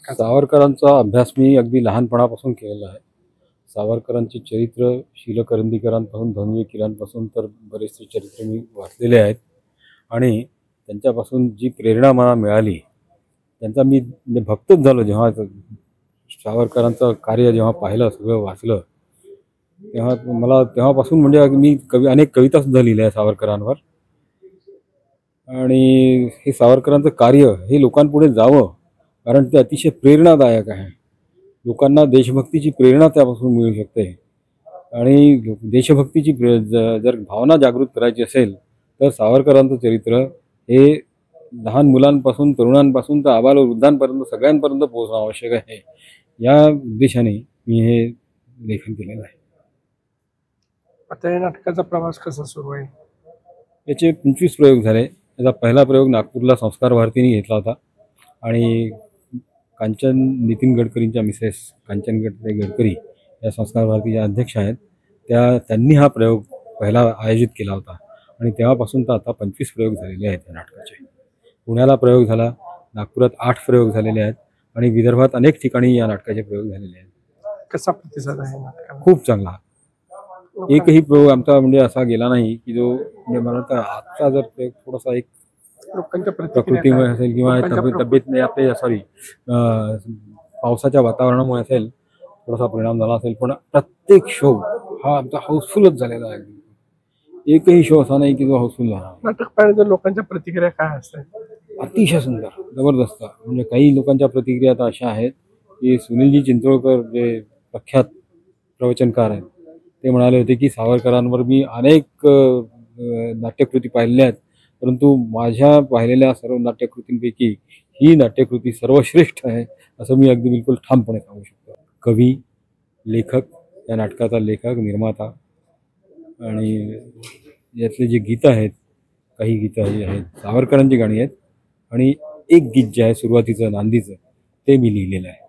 सावरकरांचा अभ्यास मी अगदी लहानपणापासून केलेला आहे. सावरकरांचे चरित्र शीलकरंदीकरांपासून धनंजय कीरांपासून तर बरेचसे चरित्र मी वाचलेले आहेत आणि त्यांच्यापासून जी प्रेरणा मला मिळाली, त्यांचा मी म्हणजे भक्तच झालो. जेव्हा सावरकरांचं कार्य जेव्हा पाहिलं, सगळं वाचलं, तेव्हा मला तेव्हापासून म्हणजे मी अनेक कवितासुद्धा लिहिल्या सावरकरांवर. आणि हे सावरकरांचं कार्य हे लोकांपुढे जावं, कारण ते अतिशय प्रेरणादायक आहे. लोकांना देशभक्तीची प्रेरणा त्यापासून मिळू शकते आणि देशभक्तीची जर भावना जागृत करायची असेल तर सावरकरांचं चरित्र हे लहान मुलांपासून तरुणांपासून तर आबालवृद्धांपर्यंत सगळ्यांपर्यंत पोहोचणं आवश्यक आहे. या उद्देशाने मी हे लेखन केलेलं आहे. आता या नाटकाचा प्रवास कसा सुरू आहे? याचे 25 प्रयोग झाले. याचा पहिला प्रयोग नागपूरला संस्कार भारतीने घेतला होता आणि कांचन नितीन गडकरींच्या मिसेस कांचन गडकरी या संस्कार भारतीच्या अध्यक्ष आहेत. त्यांनी हा प्रयोग पहिला आयोजित केला होता आणि तेव्हापासून तर आता 25 प्रयोग झालेले आहेत या नाटकाचे. पुण्याला प्रयोग झाला, नागपुरात 8 प्रयोग झालेले आहेत आणि विदर्भात अनेक ठिकाणी या नाटकाचे प्रयोग झालेले आहेत. कसा प्रतिसाद आहे नाटकाला? खूप चांगला. एकही प्रयोग आमचा म्हणजे असा गेला नाही की जो म्हणजे मला वाटतं आजचा जर प्रयोग थोडासा एक लोकांच्या प्रकृतीमुळे असेल किंवा तब्येत आपले पावसाच्या वातावरणामुळे असेल, थोडासा परिणाम झाला असेल, पण प्रत्येक शो हा आमचा हाऊसफुलच झालेला आहे. एकही शो असा नाही की जो हाऊसफुल झाला. नाटक पाहिल्यानंतर लोकांच्या प्रतिक्रिया काय असतात? अतिशय सुंदर, जबरदस्त. म्हणजे काही लोकांच्या प्रतिक्रिया आता अशा आहेत की सुनीलजी चिंचोळकर जे प्रख्यात प्रवचनकार आहेत, ते म्हणाले होते की सावरकरांवर मी अनेक नाट्यकृती पाहिलेल्या आहेत, परंतु माझ्या पाहिलेल्या सर्व नाट्यकृतींपैकी ही नाट्यकृती सर्वश्रेष्ठ आहे, असं मी अगदी बिलकुल ठामपणे सांगू शकतो. कवी, लेखक, या नाटकाचा लेखक, निर्माता आणि यातले जे गीतं आहेत, काही गीतं ही आहेत सावरकरांची गाणी आहेत आणि एक गीत जे आहे सुरुवातीचं नांदीचं ते मी लिहिलेलं आहे.